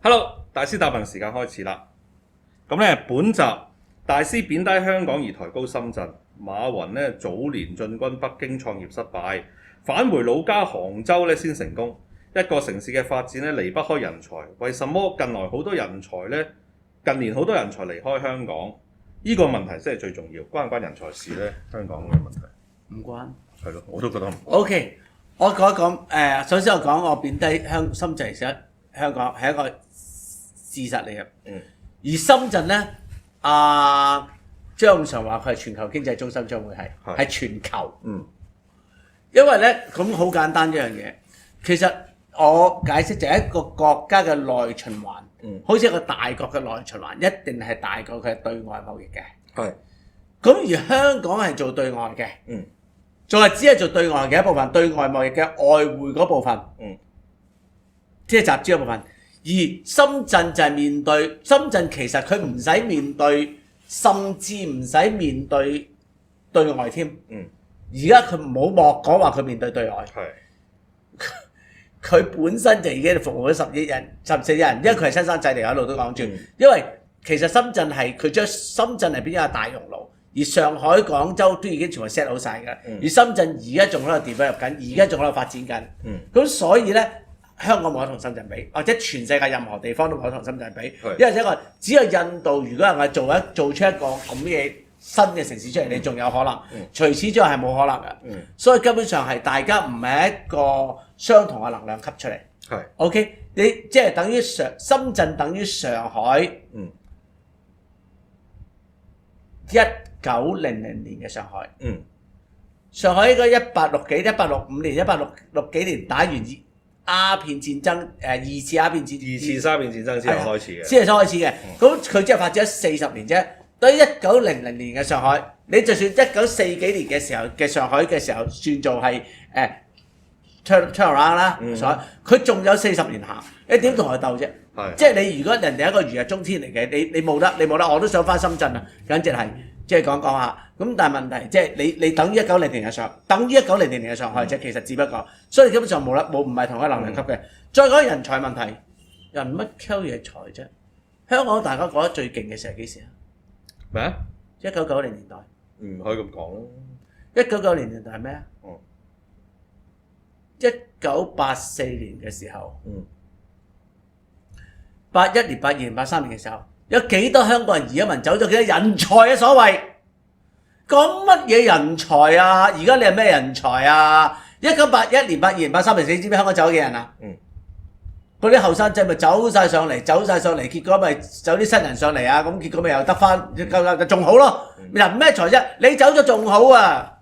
Hello，大師答問時間開始啦。咁咧，本集大師貶低香港而抬高深圳。馬雲咧早年進軍北京創業失敗，返回老家杭州咧先成功。一個城市嘅發展咧離不開人才。為什麼近來好多人才咧？近年好多人才離開香港，呢個問題先係最重要。關唔關人才事咧？香港嘅問題唔關。係咯，我都覺得唔關。OK，我講一講首先我講我貶低深圳，其實香港係一個事實嚟嘅。而深圳咧，張五常話佢係全球經濟中心，將會係全球。因為咧咁好簡單一樣嘢，其實我解釋就係一個國家嘅內循環，好似一個大國嘅內循環，一定係大過佢係對外貿易嘅。係。咁而香港係做對外嘅，仲係只係做對外嘅一部分，對外貿易嘅外匯嗰部分，即係集資嗰部分。而深圳就係面對深圳，其實佢唔使面對，甚至唔使面對對外添。而家佢唔好莫講話佢面對對外。佢本身就已經服務咗10億人、14億人，因為佢係親生仔嚟，一路都講住。因為其實深圳係佢將深圳係變咗個大熔爐，而上海、廣州都已經全部 set 好晒㗎。而深圳而家仲喺度 develop 緊，而家仲喺度發展緊。咁所以咧，香港冇得同深圳比，或者全世界任何地方都冇得同深圳比。因為一個只有印度，如果係做出一個咁嘅新嘅城市出嚟，你仲有可能。除此之外係冇可能嘅。所以根本上係大家唔係一個相同嘅能量級出嚟。OK， 你即係等於深圳等於上海。1900年嘅上海。上海應該1865年、1866幾年打完鴉片戰爭，二次鴉片戰爭，二次鴉片戰爭先開始嘅，先係開始嘅。咁佢只係發展咗40年啫。對於1900年嘅上海，你就算1940幾年嘅時候嘅上海嘅時候，算做係turnaround 啦，上海佢仲有40年行，你點同佢鬥啫？即係你如果人哋一個如日中天嚟嘅，你冇得，我都想翻深圳啊，簡直係即係講下。咁但係問題即係你等於1900年嘅上海啫，其實只不過，所以基本上唔係同一能量級嘅。再講人才問題，人乜 Q 嘢才啫？香港大家覺得最勁嘅時候係幾時啊？咩啊？1990年代。唔可以咁講咯。1990年代係咩啊？1984年嘅時候。81年、82年、83年嘅時候，有幾多香港人移民走咗？幾多人才啊？所謂講乜嘢人才啊？而家你係咩人才啊？1981年、82年、83年，你知唔知香港走咗幾人啊？嗰啲後生仔咪走晒上嚟，結果咪走啲新人上嚟啊！咁結果咪又得翻，就仲好咯。人咩才啫？你走咗仲好啊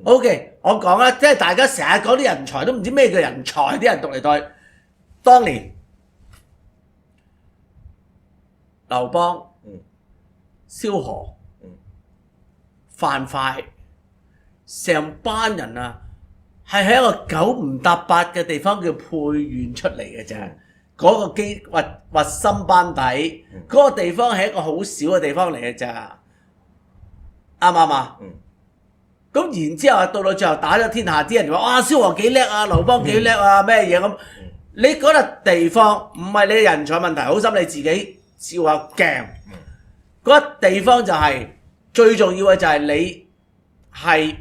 ！OK， 我講啦，即係大家成日講啲人才都唔知咩叫人才，啲人讀嚟讀去，當年。劉邦、蕭何、樊噲，成班人啊，係喺一個九唔搭八嘅地方叫沛縣出嚟嘅啫。嗰個核心班底，嗰個地方係一個好少嘅地方嚟嘅咋，啱唔啱啊？咁然之後到最後打咗天下，啲人話：哇，蕭何幾叻啊，劉邦幾叻啊，咩嘢咁？你嗰笪地方唔係你人才問題，好心你自己照下鏡。嗰笪地方就係最重要嘅，就係你係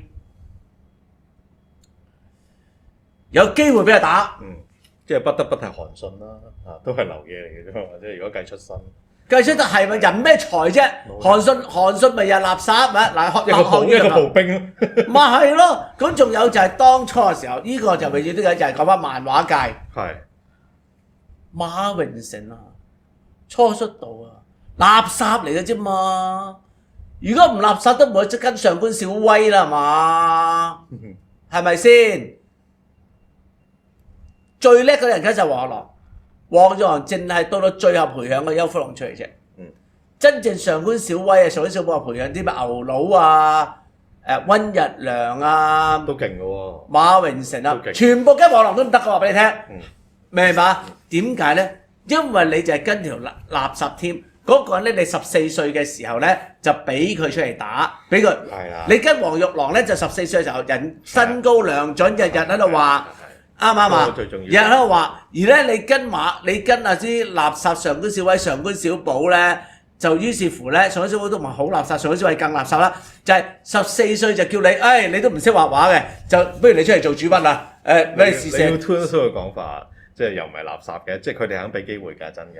有機會俾佢打。即係不得不提韓信啦，都係流嘢嚟嘅啫嘛。即係如果計出身，計出得係咪人咩才啫？韓信咪又垃圾咪嗱，一個步兵咯，咪係咯。咁仲有就係當初嘅時候，呢個就永遠都係就係講翻漫畫界。馬榮成啊，初出道啊，垃圾嚟嘅啫嘛。如果唔垃圾都唔會跟上官小威啦，係嘛？係咪先？最叻嗰人梗係黃玉郎，黃玉郎淨係到最後培養個邱福龍出嚟啫。真正上官小威啊，上官小寶培養啲咩牛佬啊、溫日良啊，都勁嘅喎。馬榮成啊，全部跟黃玉郎都唔得嘅，話俾你聽。明白？點解咧？因為你就係跟條垃圾添。嗰個人咧，你14歲嘅時候咧，就俾佢出嚟打，俾佢。你跟黃玉郎咧，就14歲嘅時候，人身高量準，日日喺度話。啱唔啱啊？最重要。有人喺度話，而咧你跟啊啲垃圾上官小偉、上官小寶咧，就於是乎咧，上官小寶都唔係好垃圾，上官小偉更垃圾啦。就係14歲就叫你，你都唔識畫畫嘅，就不如你出嚟做主筆啦。俾你試你要寫。推出個講法，即係又唔係垃圾嘅，即係佢哋肯俾機會㗎，真嘅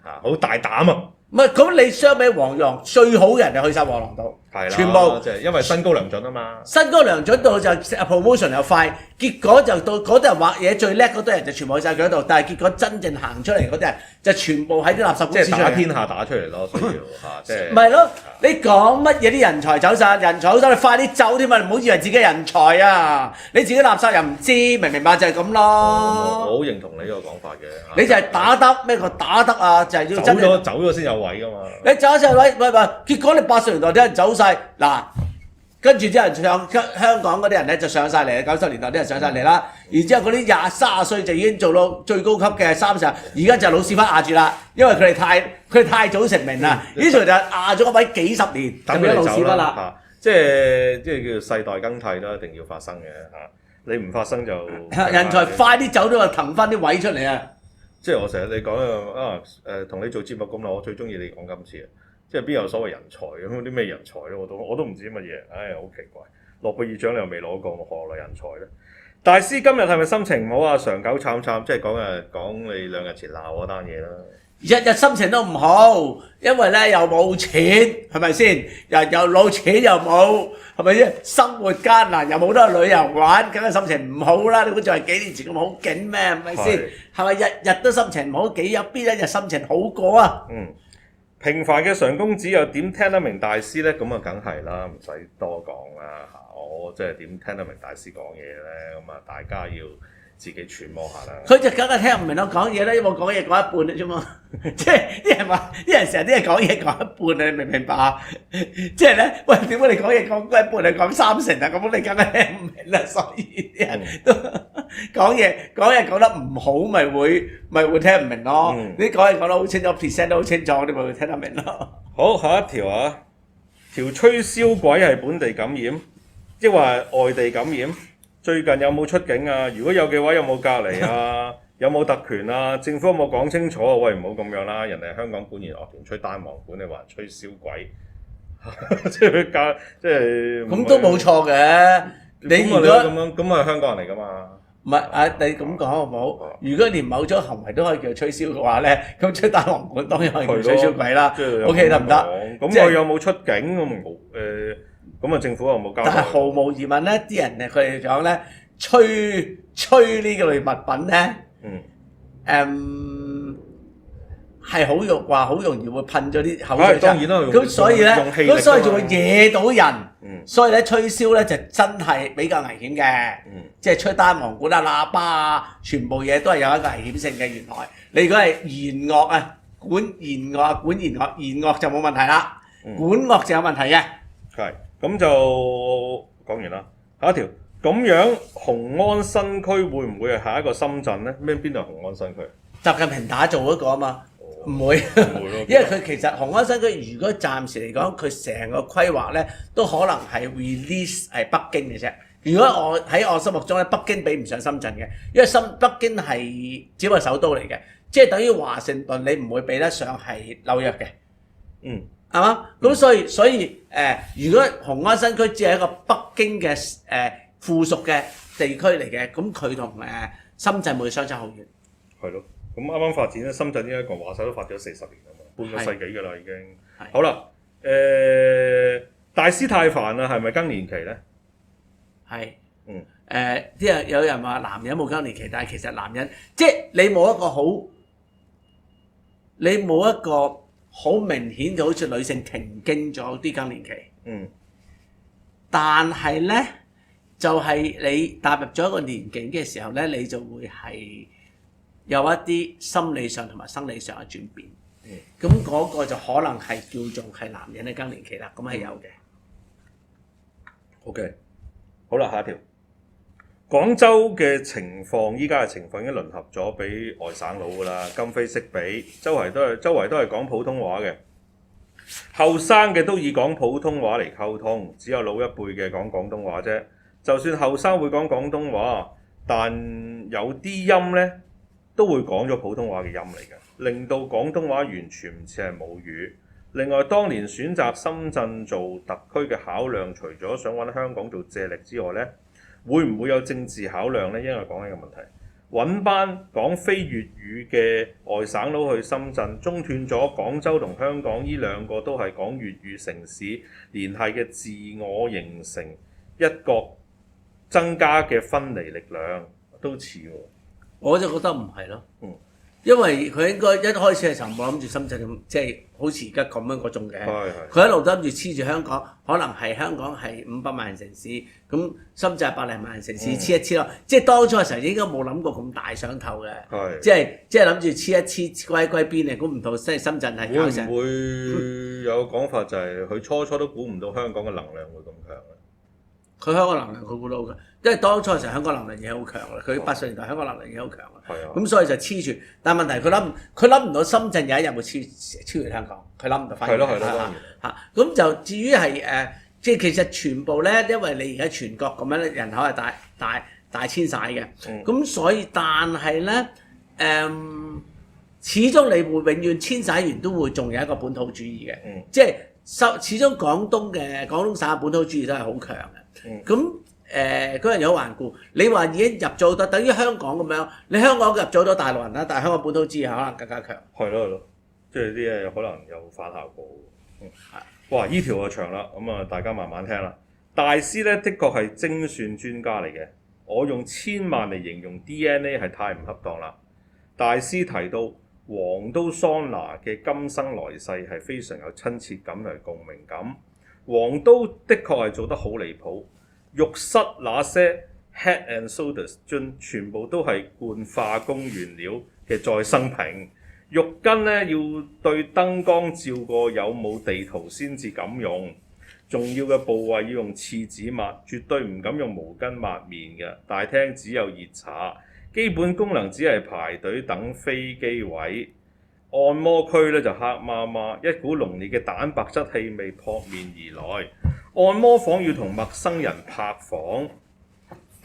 嚇，好大膽啊！唔係咁，你相比黃洋最好嘅人就去晒黃狼度，係啦，全部即係因為身高良準啊嘛。身高良準度就 promotion 又快，結果就到嗰啲人畫嘢最叻嗰堆人就全部去晒佢嗰度，但係結果真正行出嚟嗰啲人就全部喺啲垃圾公即係司出嚟。打天下打出嚟咯，需要嚇，即係。唔係咯，你講乜嘢啲人才走晒，人才走晒，你快啲走添啊！唔好以為自己人才啊，你自己垃圾又唔知，明唔明白就係咁我咯。好認同你呢個講法嘅。你就係打得咩個打得啊？就係要真係走咗先有位㗎嘛。你走晒位，喂，結果你80年代啲人走晒，嗱，跟住啲人香港嗰啲人咧就上晒嚟，90年代啲人上晒嚟啦，然之後嗰啲30歲就已經做到最高級嘅30，而家就老屎忽壓住啦，因為佢哋太早成名啦，呢條就壓咗個位幾十年，就等變咗老佢哋走啦屎忽啦。嚇，即係叫做世代更替啦，一定要發生嘅嚇。你唔發生就人才快啲走咗啊，騰翻啲位出嚟啊！即係我成日你講同你做節目咁耐，我最中意你講今次啊！即係邊有所謂人才咁啲咩人才咧？我都唔知乜嘢，唉，好奇怪！諾貝爾獎你又未攞過，何來人才咧？大師今日係咪心情唔好啊？長久慘慘，即係講你2日前鬧嗰單嘢啦。日日心情都唔好，因為咧又冇錢，係咪先？又攞錢又冇，係咪先？生活艱難，又冇得去旅遊玩，梗係心情唔好啦！你估仲係幾年前咁好景咩？係咪先？係咪日日都心情唔好？幾有邊一日心情好過啊？平凡嘅常公子又點聽得明大師咧？咁啊，梗係啦，唔使多講啦嚇。我即係點聽得明大師講嘢咧？咁啊，大家要自己揣摩下啦。佢就梗係聽唔明我講嘢啦，因為我講嘢講一半嘅啫嘛。即係啲人話，啲人成日啲人講嘢講一半啊，你明唔明白啊？即係咧，喂，點解你講嘢講一半係講30啊？咁你梗係聽唔明啦。所以啲人都講嘢講得唔好，咪會聽唔明咯。你講嘢講得好清楚 present 得好清楚，你咪會聽得明咯。好，下一條啊，條吹簫鬼係本地感染，抑或係外地感染？最近有冇出境啊？如果有嘅話，有冇隔離啊？有冇特權啊？政府有冇講清楚啊？喂，唔好咁樣啦！人哋香港管弦樂團吹單簧管，你話人吹簫鬼，即係佢教，即係咁都冇錯嘅。你如果咁樣咁係香港人嚟㗎嘛？唔係啊，你咁講好唔好？如果連某種行為都可以叫吹簫嘅話咧，咁吹單簧管當然可以叫吹簫鬼啦。OK 得唔得？咁佢有冇出境咁冇？咁啊，政府有冇交代？但係毫無疑問咧，啲人佢哋講咧，吹呢個類物品咧，係好容易會噴咗啲口水出。當然啦，咁所以咧，咁所以就會惹到人。所以咧，吹簫咧就真係比較危險嘅。即係吹單簧管啊、喇叭啊，全部嘢都係有一個危險性嘅。原來你如果係弦樂啊，管弦樂就冇問題啦，管樂就有問題嘅。係。咁就講完啦。下一條，咁樣雄安新區會唔會係下一個深圳呢？邊度係雄安新區？習近平打造嗰個啊嘛，唔會，因為佢其實雄安新區如果暫時嚟講，佢成個規劃咧都可能係 release 係北京嘅啫。如果喺我心目中咧，北京比唔上深圳嘅，因為北京係只不過首都嚟嘅，即係等於華盛頓，你唔會比得上係紐約嘅。係嘛？咁所以如果雄安新區只係一個北京嘅附屬嘅地區嚟嘅，咁佢同深圳會相差好遠。係咯，咁啱啱發展咧，深圳呢一個話晒都發展咗40年啊嘛，半個世紀㗎啦已經。好啦，大師太煩啦，係咪更年期咧？係。啲人有人話男人冇更年期，但係其實男人即係你冇一個好明顯就好似女性停經咗啲更年期，但係咧就係你踏入咗一個年紀嘅時候咧，你就會係有一啲心理上同埋生理上嘅轉變，咁嗰個就可能係叫做係男人嘅更年期啦，咁係有嘅。OK， 好啦，下一條，廣州嘅情況，依家嘅情況已經淪合咗俾外省佬㗎啦，今非昔比，周圍都係講普通話嘅，後生嘅都以講普通話嚟溝通，只有老一輩嘅講廣東話啫。就算後生會講廣東話，但有啲音呢都會講咗普通話嘅音嚟嘅，令到廣東話完全唔似係母語。另外，當年選擇深圳做特區嘅考量，除咗想揾香港做借力之外呢，會唔會有政治考量呢？因為講緊個問題，揾班講非粵語嘅外省佬去深圳，中斷咗廣州同香港呢兩個都係講粵語城市聯繫嘅自我形成一個增加嘅分離力量，都似喎。我就覺得唔係咯，因為佢應該一開始嘅時候冇諗住深圳咁，即係好似而家咁樣嗰種嘅。佢一路都諗住黐住香港，可能係香港係500萬人城市，咁深圳係100零萬人城市，黐一黐咯。即係當初嘅時候應該冇諗過咁大想頭嘅，即係諗住黐一黐歸邊嘅，估唔到即係深圳係搞成。會唔會有講法就係佢初都估唔到香港嘅能量會咁強咧？佢香港能量佢估到嘅，因為當初嘅時候香港能量已經好強啦。佢80年代香港能量已經好強啦。咁所以就黐住。但係問題佢諗唔到深圳有一日會超越香港，佢諗唔到。係咯嚇。咁就至於係即係其實全部咧，因為你而家全國咁樣咧，人口係大遷徙嘅。咁所以但係咧始終你會永遠遷徙完都會仲有一個本土主義嘅。即係始終廣東省嘅本土主義都係好強嘅。咁嗰樣嘢好頑固。你話已經入咗好多，等於香港咁樣，你香港入咗好多大陸人啦，但係香港本土主義可能更加強。係咯，即係啲嘢可能有反效果。哇！依條就長啦，咁啊大家慢慢聽啦。大師咧的確係精算專家嚟嘅，我用千萬嚟形容 DNA 係太唔恰當啦。大師提到黃都桑拿嘅今生來世係非常有親切感同共鳴感。黃都的確係做得好離譜，浴室那些 head and shoulders 樽全部都係灌化工原料嘅再生瓶，浴巾呢要對燈光照過有冇地圖先至敢用，重要嘅部位要用廁紙抹，絕對唔敢用毛巾抹面嘅。大廳只有熱茶，基本功能只係排隊等飛機位。按摩區咧就黑麻麻，一股濃烈嘅蛋白質氣味撲面而來。按摩房要同陌生人拍房，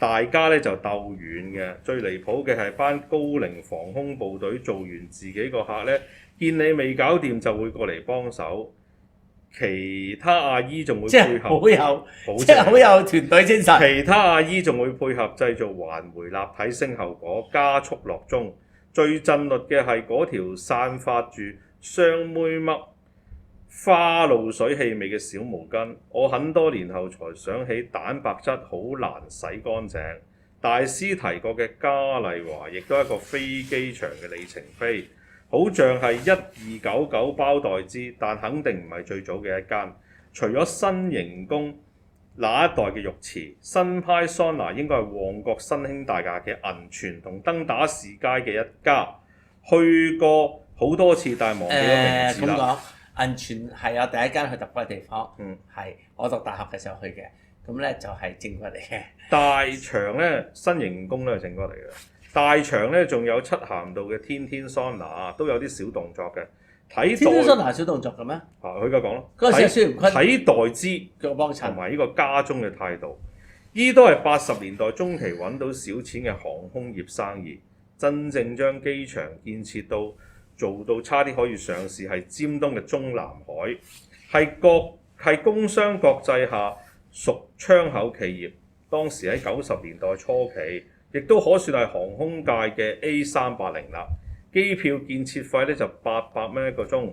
大家咧就鬥遠嘅。最離譜嘅係班高齡防空部隊做完自己個客咧，見你未搞掂就會過嚟幫手。其他阿姨仲會配合，即係好有團隊精神。其他阿姨仲會配合製造環迴立體聲效果，加速落鐘。最震慄嘅係嗰條散發住雙妹嘜花露水氣味嘅小毛巾，我很多年後才想起蛋白質好難洗乾淨。大師提過嘅嘉麗華亦都係一個飛機場嘅里程碑，好像係1299包待之，但肯定唔係最早嘅一間。除咗新型宮那一代嘅浴池，新派桑拿應該係旺角新興大廈嘅銀泉同登打士街嘅一家，去過好多次，但係忘記咗名字啦。銀泉係我第一間去揼骨嘅地方，係我讀大學嘅時候去嘅，咁咧就係正骨嚟嘅。大場咧，新型宮都係正骨嚟嘅。大場咧仲有漆咸道嘅天天桑拿，都有啲小動作嘅。天天桑拿小動作嘅咩？佢而家講咯。嗰陣時孫悟空睇待之叫我幫襯，同埋呢個家中嘅態度，呢都係80年代中期揾到小錢嘅航空業生意。真正將機場建設到做到差啲可以上市係尖東嘅中南海，係工商國際下屬窗口企業。當時喺90年代初期，亦都可算係航空界嘅 A380啦。機票建設費咧就800蚊一個鐘。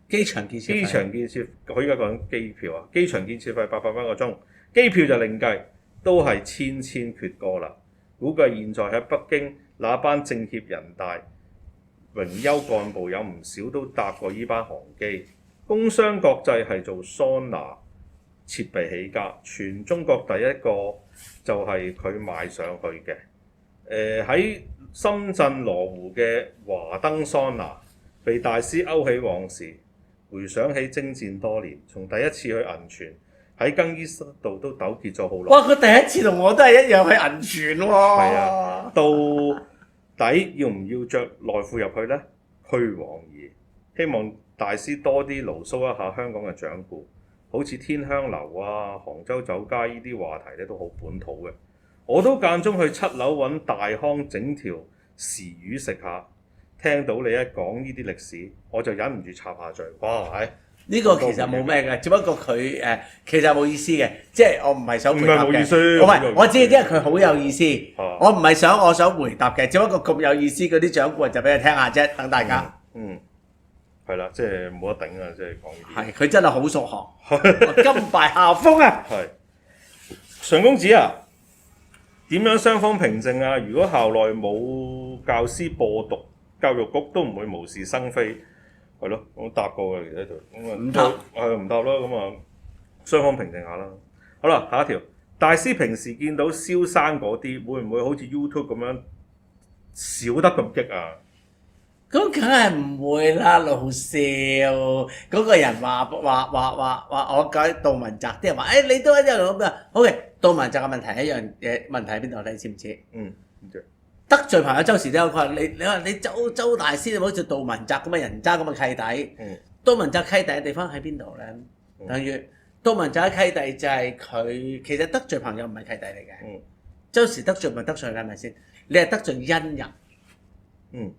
機場建設，佢而家講機票啊，機場建設費800蚊一個鐘，機票就另計，都係千缺歌啦。估計現在喺北京那班政協人大榮休幹部有唔少都搭過呢班航機。工商國際係做桑拿設備起家，全中國第一個就係佢賣上去嘅。喺深圳羅湖嘅華燈桑拿被大師勾起往事，回想起征戰多年，從第一次去銀泉喺更衣室度都糾結咗好耐。哇！佢第一次同我都係一樣去銀泉喎。係啊，到底要唔要着內褲入去呢？虛妄疑。希望大師多啲牢騷一下香港嘅掌故，好似天香樓啊、杭州酒家呢啲話題咧都好本土嘅。我都間中去7樓揾大康整條時魚食下。聽到你一講呢啲歷史，我就忍唔住插下嘴。哇！呢個其實冇咩嘅，只不過佢其實冇意思嘅，即係我唔係想回答嘅。唔係冇意思，我知，因為佢好有意思。啊我唔係我想回答嘅，只不過咁有意思嗰啲掌故就俾佢聽下啫，等大家。係啦，即係冇得頂啊！即係講呢啲。係，佢真係好熟學，甘拜下風啊！係常公子啊，點樣雙方平靜啊？如果校內冇教師播獨，教育局都唔會無事生非，係咯，我答過嘅，其實喺度，唔答唔答啦，咁啊，雙方平靜下啦。好啦，下一條，大師平時見到蕭生嗰啲，會唔會好似 YouTube 咁樣少得咁激啊？咁梗係唔會啦，老少嗰個人話我講杜汶澤啲人話，你都一樣咁啊。OK， 杜汶澤嘅問題一樣嘢，問題喺邊度？你知唔知？唔知。得罪朋友周時都有，佢話你話你周大師，你好似杜汶澤咁嘅人渣咁嘅契弟。杜汶澤契弟嘅地方喺邊度咧？等於杜汶澤嘅契弟就係佢其實得罪朋友唔係契弟嚟嘅。周時得罪咪得罪啦，係咪先？你係得罪恩人。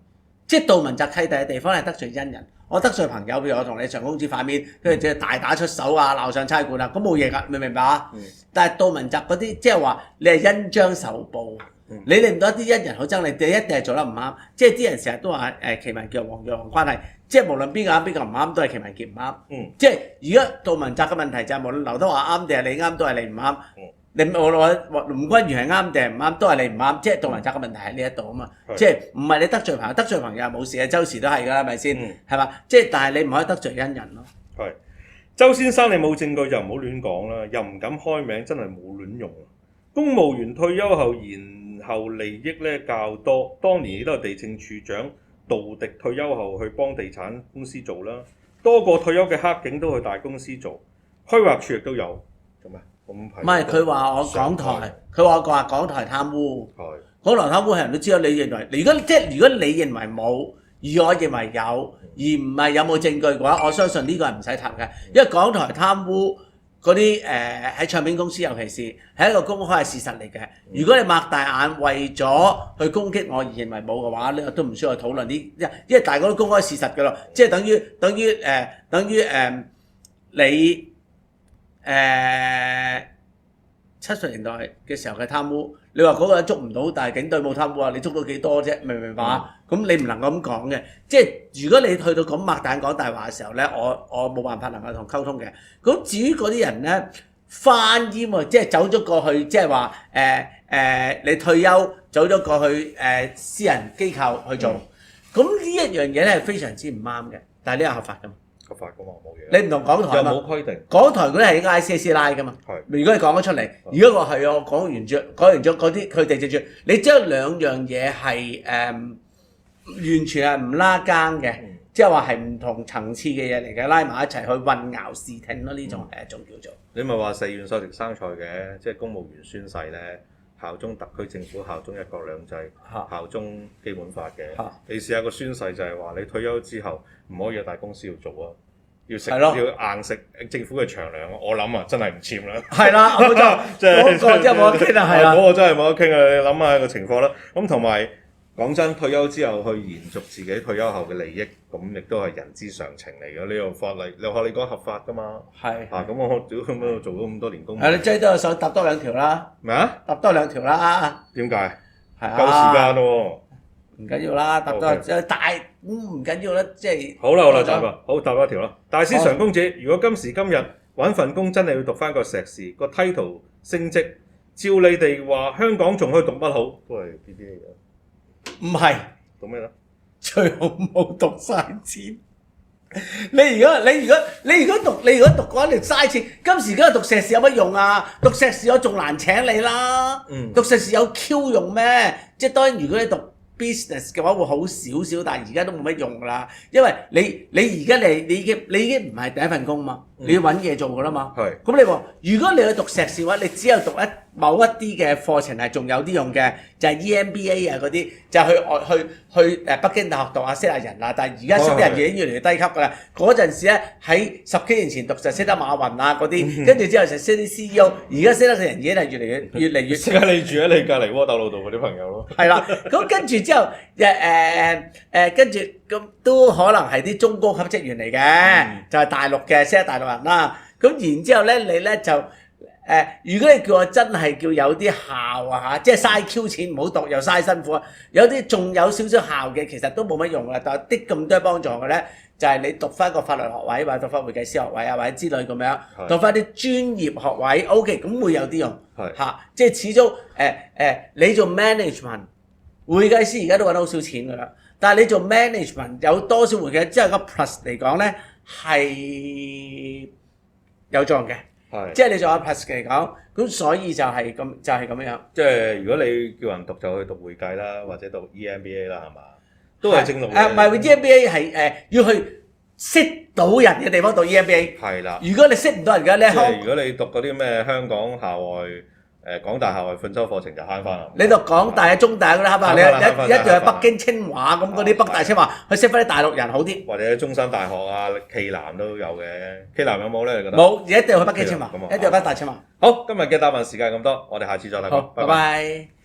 即係杜汶澤契弟嘅地方係得罪恩人。我得罪朋友，譬如我同你常公子反面，跟住大打出手啊，鬧上差館啊，咁冇嘢㗎，明唔明白啊？但係杜汶澤嗰啲即係話你係恩將仇報。你令到一啲恩人好憎你，你一定係做得唔啱。即係啲人成日都話奇文傑黃玉郎關係，即係無論邊個啱邊個唔啱，都係奇文傑唔啱。即係而家杜汶澤嘅問題就係無論劉德華啱定係你啱，都係你唔啱。你無論吳君如係啱定係唔啱，都係你唔啱。即係杜汶澤嘅問題喺呢一度啊嘛。即係唔係你得罪朋友，得罪朋友冇事嘅，周時都係㗎啦，係咪先？係嘛？即係但係你唔可以得罪恩人咯。係，周先生你冇證據就唔好亂講啦，又唔敢開名，真係冇亂用。公務員退休後然後利益咧較多，當年亦都係地政處長杜迪退休後去幫地產公司做啦，多個退休嘅黑警都去大公司做，規劃處亦都有，做咩？唔係佢話我港台，佢話港台貪污，港台貪污係人都知道。你認為，如果你認為冇，而我認為有，而唔係有冇證據嘅話，我相信呢個係唔使談嘅，因為港台貪污。嗰啲喺唱片公司，尤其是係一個公開嘅事實嚟嘅。如果你擘大眼為咗去攻擊我而認為冇嘅話，呢個都唔需要去討論啲，因為大家都公開事實㗎咯。即係等於你70年代嘅時候嘅貪污，你話嗰個人捉唔到，但係警隊冇貪污啊，你捉到幾多啫？明唔明白啊？咁你唔能夠咁講嘅。即係如果你去到咁擘大眼講大話嘅時候咧，我冇辦法能夠同溝通嘅。咁至於嗰啲人咧翻煙喎，即係走咗過去，即係話你退休走咗過去私人機構去做，咁呢一樣嘢咧係非常之唔啱嘅。但係呢個合法㗎嘛？合法㗎嘛，冇嘢。你唔同港台又冇規定。港台嗰啲係應該 ICAC 拉㗎嘛？如果你講得出嚟，如果話係我講完咗嗰啲佢哋就住，你將兩樣嘢係完全係唔拉更嘅，即係話係唔同層次嘅嘢嚟嘅，拉埋一齊去混淆視聽咯，呢種係一種叫做。你咪話誓願素食生菜嘅，即係公務員宣誓咧，效忠特區政府，效忠一國兩制，效忠基本法嘅。你試下個宣誓就係話你退休之後唔可以有大公司要做啊，要硬食政府嘅長糧。我諗啊，真係唔簽啦。係啦，冇錯，即係嗰個真係冇得傾啊，係啦，嗰個真係冇得傾啊！你諗下個情況啦。咁同埋講真，退休之後去延續自己退休後嘅利益，咁亦都係人之常情嚟嘅。呢個法例，你話你講合法㗎嘛？係。咁我屌咁樣做咗咁多年工。你最多想搭多2條啦。咩啊？搭多2條啦。點解？係啊。夠時間咯喎。唔緊要啦，搭多唔緊要啦，即係。好啦，答啦，好答多一條啦。大師常公子，如果今時今日揾份工真係要讀翻個碩士，個 title 升職，照你哋話香港仲可以讀乜好？都係呢啲嚟嘅。唔係讀咩咧？最好冇讀嘥錢。你如果讀嘅話，你嘥錢。今時今日讀碩士有乜用啊？讀碩士我仲難請你啦。讀碩士有 Q 用咩？即係當然，如果你讀 business 嘅話會好少少，但係而家都冇乜用㗎啦。因為你而家你已經唔係第一份工嘛，你要揾嘢做㗎啦嘛。係。咁你話，如果你去讀碩士嘅話，你只有讀某一啲嘅課程係仲有啲用嘅，就係 EMBA 啊嗰啲，就去北京大學讀下識下人啦。但係而家識啲人已經越嚟越低級㗎啦。嗰陣時咧喺10幾年前讀就識得馬雲啊嗰啲，跟住之後就識啲 CEO，而家識得嘅人已經係越嚟越。識下你住喺你隔離窩斗路度嗰啲朋友咯。係啦，咁跟住之後跟住咁都可能係啲中高級職員嚟嘅，就係大陸嘅識得大陸人啦。咁然之後咧，你咧就如果你叫我真係叫有啲效啊嚇，即係嘥 Q 錢唔好讀又嘥辛苦啊，有啲仲有少少效嘅，其實都冇乜用啦。但係啲咁多幫助嘅咧，就係你讀翻個法律學位或者讀翻會計師學位啊，或者之類咁樣，讀翻啲專業學位 OK， 咁會有啲用嚇。即係始終你做 management 會計師而家都揾到好少錢㗎啦，但係你做 management 有多少會計，即係個 plus 嚟講咧係有作用嘅。即係你做下 plus 嚟講，咁所以就係咁樣。即係如果你叫人讀就去讀會計啦，或者讀 EMBA 啦，係嘛？都係正路嘅。唔係 EMBA 係要去識到人嘅地方讀 EMBA。係啦。如果你識唔到人嘅咧，即係如果你讀嗰啲咩香港校外港大校外進修課程就慳翻啦。你讀港大啊、中大嗰啲慳翻，你一樣去北京清華咁嗰啲北大清華，去識翻啲大陸人好啲。或者中山大學啊、暨南都有嘅。暨南有冇咧？你覺得？冇，一定要去北京清華，一定要去北大清華。好，今日嘅答問時間咁多，我哋下次再嚟講。好，拜拜。